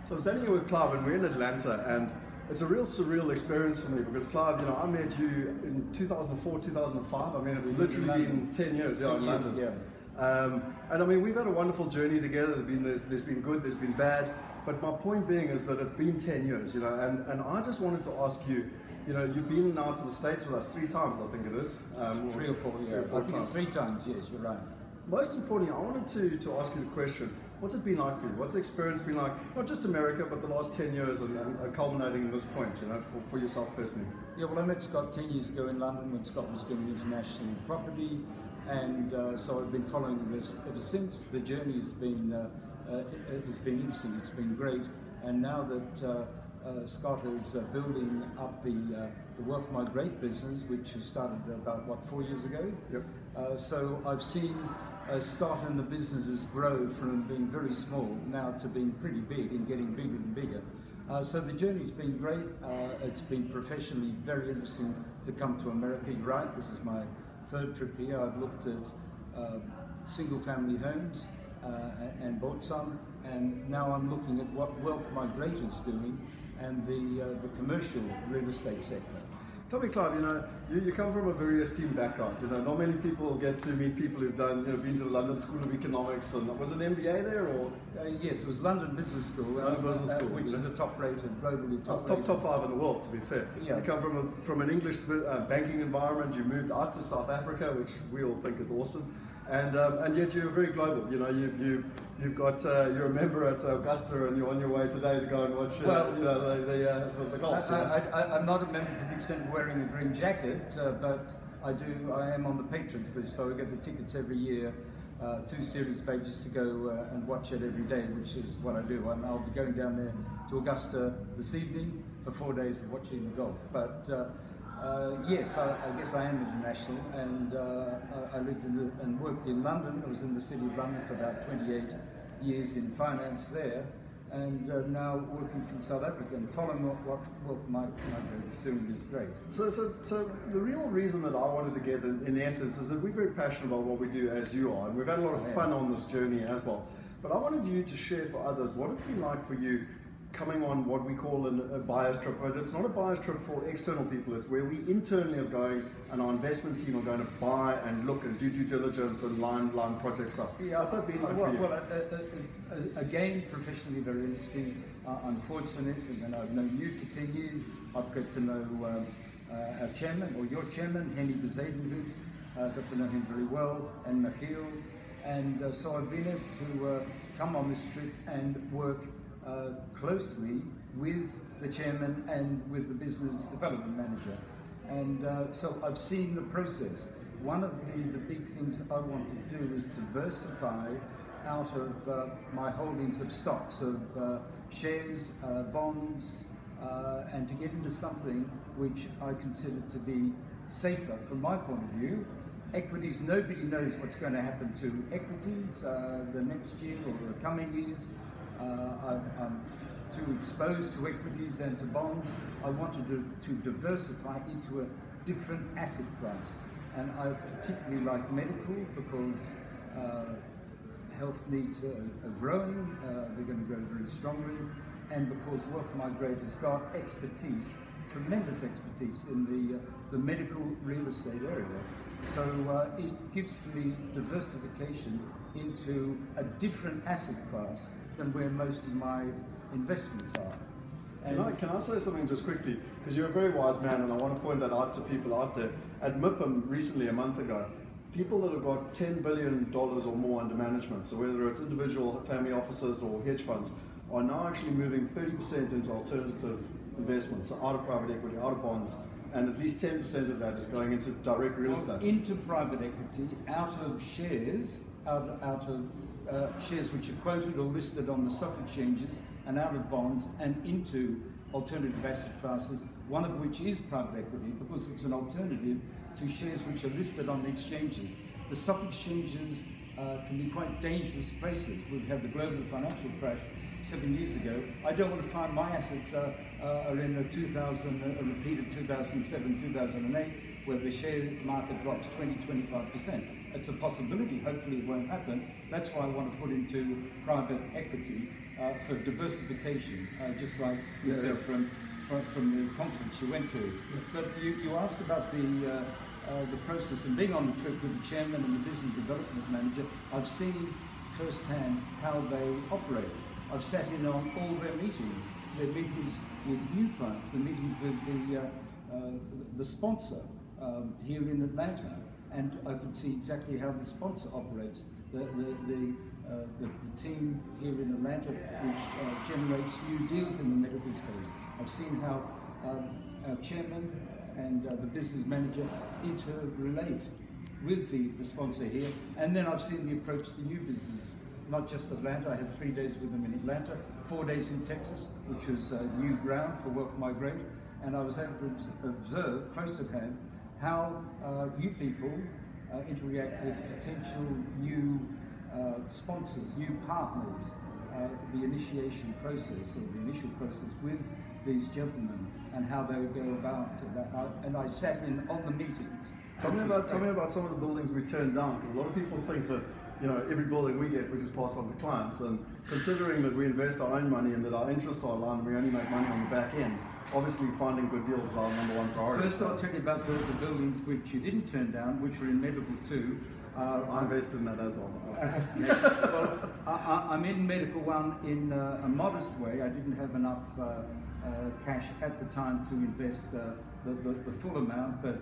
So I'm standing here with Clive, and we're in Atlanta, and it's a real surreal experience for me because Clive, you know, I met you in 2004, 2005. I mean, it's literally been 10 years, yeah, in London. Yeah. And I mean, we've had a wonderful journey together. There's been good, there's been bad, but my point being is that it's been 10 years, you know, and I just wanted to ask you, you know, you've been out to the States with us 3 times, I think it is. Three or four, yeah. I think it's 3 times, yes, you're right. Most importantly, I wanted to ask you the question, what's it been like for you? What's the experience been like, not just America, but the last 10 years and culminating in this point, you know, for yourself personally? Yeah, well, I met Scott 10 years ago in London when Scott was doing international property, and so I've been following this ever since. The journey has been interesting, it's been great, and now that Scott is building up the Wealth Migrate business, which has started about, what, 4 years ago? Yep. So I've seen Scott and the businesses grow from being very small now to being pretty big and getting bigger and bigger. So the journey's been great. It's been professionally very interesting to come to America. You're right, this is my 3rd trip here. I've looked at single family homes and bought some, and now I'm looking at what Wealth Migrate is doing and the commercial real estate sector. Tell me, Clive, you know, you come from a very esteemed background. You know, not many people get to meet people who've done, you know, been to the London School of Economics, and was it an MBA there, or? Yes, it was London Business School, which is a top-rated, globally top-rated. Top 5 in the world, to be fair. Yeah. You come from an English banking environment. You moved out to South Africa, which we all think is awesome. And yet you're very global. You know, you've got you're a member at Augusta, and you're on your way today to go and watch you know, the golf. I'm not a member to the extent of wearing a green jacket, but I am on the patrons list, so I get the tickets every year, 2 series pages to go and watch it every day, which is what I do. I'll be going down there to Augusta this evening for 4 days of watching the golf. But yes, I guess I am international, and I lived and worked in London. I was in the city of London for about 28 years in finance there, and now working from South Africa and following what Wealth Migrate is doing is great. So the real reason that I wanted to get in essence is that we're very passionate about what we do, as you are, and we've had a lot of fun on this journey as well. But I wanted you to share for others what it's been like for you coming on what we call a buyer's trip, but it's not a buyer's trip for external people. It's where we internally are going, and our investment team are going to buy and look and do due diligence and line projects up. Yeah, what's that been like for you? Well, again, professionally very interesting. I'm fortunate, and I've known you for 10 years. I've got to know our chairman, or your chairman, Henny Bezadenhout. Got to know him very well, and Michiel. And so I've been able to come on this trip and work closely with the chairman and with the business development manager, and so I've seen the process. One of the big things I want to do is diversify out of my holdings of stocks, of shares, bonds, and to get into something which I consider to be safer from my point of view. Equities, nobody knows what's going to happen to equities the next year or the coming years. I'm too exposed to equities and to bonds. I wanted to diversify into a different asset class, and I particularly like medical because health needs are growing, they're going to grow very strongly, and because Wealth Migrate has got expertise, tremendous expertise in the medical real estate area. So it gives me diversification into a different asset class than where most of my investments are. And can I say something just quickly? Because you're a very wise man, and I want to point that out to people out there. At MIPIM recently, a month ago, people that have got $10 billion or more under management, so whether it's individual family offices or hedge funds, are now actually moving 30% into alternative investments, so out of private equity, out of bonds, and at least 10% of that is going into direct real estate. Into private equity, out of shares, out of shares which are quoted or listed on the stock exchanges, and out of bonds, and into alternative asset classes, one of which is private equity, because it's an alternative to shares which are listed on the exchanges. The stock exchanges can be quite dangerous places. We've had the global financial crash 7 years ago. I don't want to find my assets are in a repeat of 2007, 2008, where the share market drops 20-25%. It's a possibility, hopefully it won't happen. That's why I want to put into private equity. for diversification, just like you said from the conference you went to. But you asked about the process, and being on the trip with the chairman and the business development manager, I've seen firsthand how they operate. I've sat in on all their meetings with new clients, the meetings with the sponsor here in Atlanta, and I could see exactly how the sponsor operates. The team here in Atlanta, which generates new deals in the medical space. I've seen how our chairman and the business manager interrelate with the sponsor here, and then I've seen the approach to new business. Not just Atlanta, I had 3 days with them in Atlanta, 4 days in Texas, which was new ground for Wealth Migrate, and I was able to observe close at hand how you people interact with potential new sponsors, new partners, the initiation process or the initial process with these gentlemen, and how they would go about that. And I sat in on the meetings. Tell me about some of the buildings we turned down, because a lot of people think that every building we get we just pass on to clients, and considering that we invest our own money and that our interests are aligned, we only make money on the back end. Obviously, finding good deals is our #1 priority. First, I'll tell you about the buildings which you didn't turn down, which were in medical too. I invested in that as well. Well, I'm in medical one in a modest way. I didn't have enough cash at the time to invest the full amount, but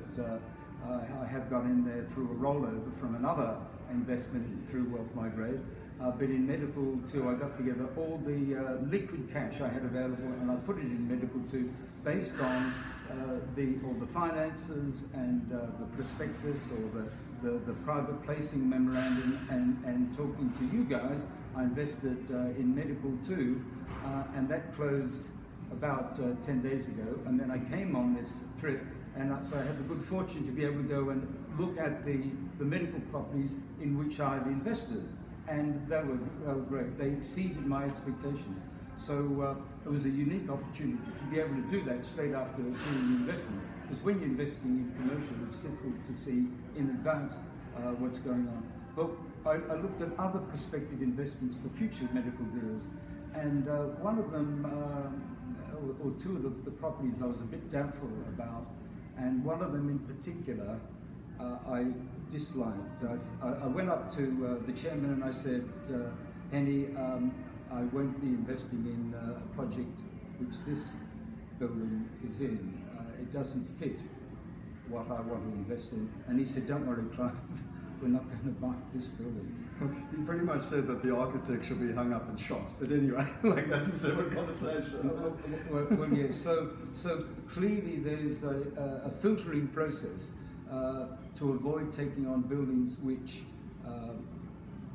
I have got in there through a rollover from another investment through Wealth Migrate. But in medical too, I got together all the liquid cash I had available, and I put it in medical too, based on all the finances and the prospectus or the private placing memorandum, and talking to you guys. I invested in medical too, and that closed about 10 days ago, and then I came on this trip, and so I had the good fortune to be able to go and look at the medical properties in which I'd invested, and they were great. They exceeded my expectations. So it was a unique opportunity to be able to do that straight after doing the investment, because when you're investing in commercial, it's difficult to see in advance what's going on. But I looked at other prospective investments for future medical deals, and one of them, or two of the properties I was a bit doubtful about, and one of them in particular I disliked. I went up to the chairman and I said, Henny, I won't be investing in a project which this building is in. It doesn't fit what I want to invest in. And he said, don't worry, Clive, we're not going to buy this building. You pretty much said that the architect should be hung up and shot. But anyway, that's a separate conversation. Well, yeah, so clearly there's a filtering process to avoid taking on buildings which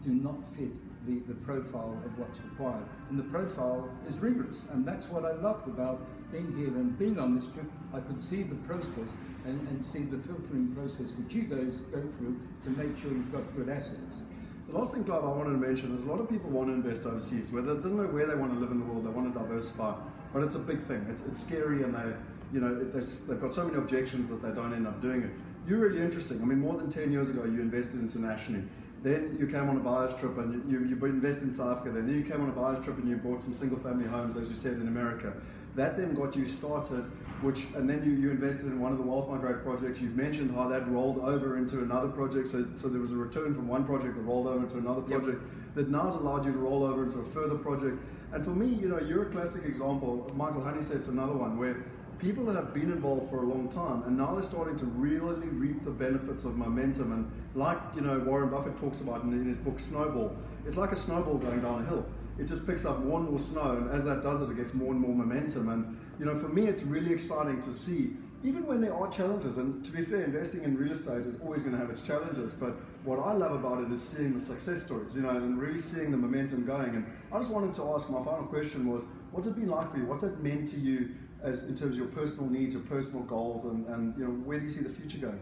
do not fit the profile of what's required. And the profile is rigorous, and that's what I loved about being here and being on this trip. I could see the process and see the filtering process which you guys go through to make sure you've got good assets. The last thing, Clive, I wanted to mention is a lot of people want to invest overseas. Whether it doesn't know where they want to live in the world, they want to diversify, but it's a big thing. It's scary, and they've got so many objections that they don't end up doing it. You're really interesting. I mean, more than 10 years ago, you invested internationally. Then you came on a buyer's trip and you invested in South Africa. Then you came on a buyer's trip and you bought some single-family homes, as you said, in America. That then got you started, and then you invested in one of the Wealth Migrate projects. You've mentioned how that rolled over into another project. So there was a return from one project that rolled over into another project that now has allowed you to roll over into a further project. And for me, you're a classic example. Michael Honeysett's another one where people have been involved for a long time, and now they're starting to really reap the benefits of momentum. And like Warren Buffett talks about in his book Snowball, it's like a snowball going down a hill. It just picks up more and more snow, and as that does it gets more and more momentum. And for me, it's really exciting to see, even when there are challenges. And to be fair, investing in real estate is always going to have its challenges. But what I love about it is seeing the success stories, and really seeing the momentum going. And I just wanted to ask, my final question was, what's it been like for you? What's it meant to you in terms of your personal needs, your personal goals, and where do you see the future going?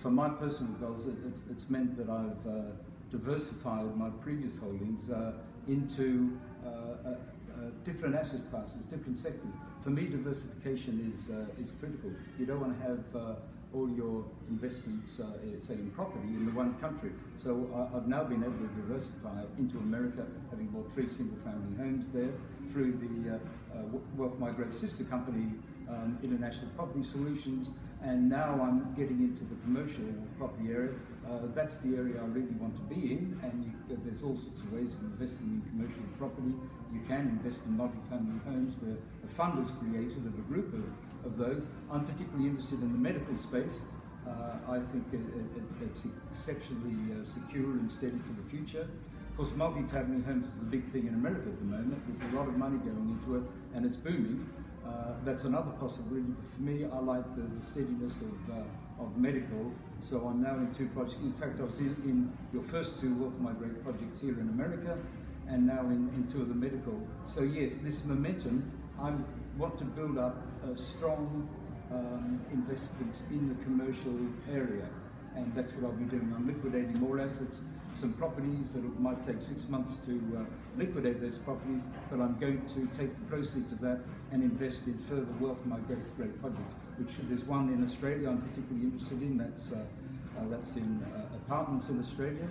For my personal goals, it's meant that I've diversified my previous holdings into different asset classes, different sectors. For me, diversification is critical. You don't want to have all your investments, say in property, in the one country. So I've now been able to diversify into America, having bought 3 single-family homes there through the Wealth Migrate sister company, International Property Solutions, and now I'm getting into the commercial property area. That's the area I really want to be in, and there's all sorts of ways of investing in commercial property. You can invest in multifamily homes where a fund is created of a group of those. I'm particularly interested in the medical space. I think it's exceptionally secure and steady for the future. Of course, multifamily homes is a big thing in America at the moment. There's a lot of money going into it, and it's booming. That's another possibility. But for me, I like the steadiness of medical. So I'm now in 2 projects. In fact, I was in your first 2 Wealth Migrate projects here in America, and now in 2 of the medical. So yes, this momentum, I want to build up strong investments in the commercial area, and that's what I'll be doing. I'm liquidating more assets, some properties that it might take 6 months to liquidate those properties, but I'm going to take the proceeds of that and invest in further Wealth Migrate projects, which there's one in Australia I'm particularly interested in. That's in apartments in Australia,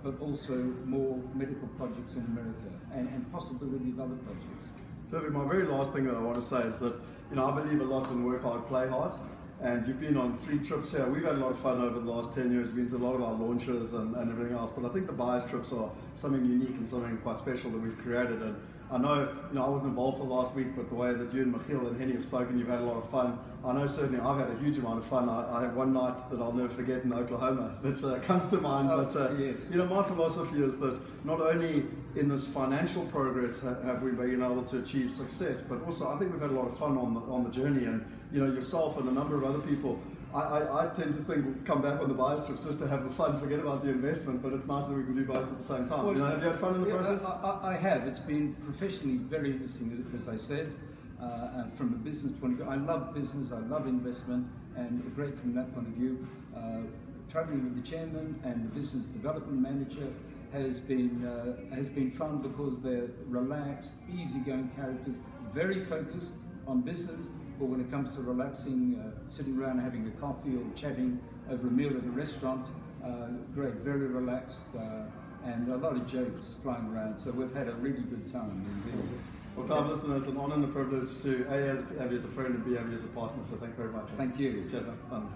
but also more medical projects in America, and possibility of other projects. Perfect. My very last thing that I want to say is that, I believe a lot in work hard, play hard. And you've been on 3 trips here. We've had a lot of fun over the last 10 years. We've been to a lot of our launches and everything else. But I think the buyers trips are something unique and something quite special that we've created. And I know, I wasn't involved for last week, but the way that you and Michiel and Henny have spoken, you've had a lot of fun. I know certainly I've had a huge amount of fun. I have one night that I'll never forget in Oklahoma that comes to mind. Yes. My philosophy is that not only in this financial progress have we been able to achieve success, but also I think we've had a lot of fun on the journey. And yourself and a number of other people, I tend to think come back on the buyers trips just to have the fun, forget about the investment, but it's nice that we can do both at the same time. Well, have you had fun in the process? I have. It's been professionally very interesting, as I said, from a business point of view. I love business, I love investment, and great from that point of view. Traveling with the chairman and the business development manager has been fun because they're relaxed, easygoing characters, very focused on business. But when it comes to relaxing, sitting around having a coffee or chatting over a meal at a restaurant, great, very relaxed, and a lot of jokes flying around. So we've had a really good time. Well, Tom, listen, it's an honour and a privilege to A, have you as a friend, and B, have you as a partner. So thank you very much. Thank you. Cheers, man.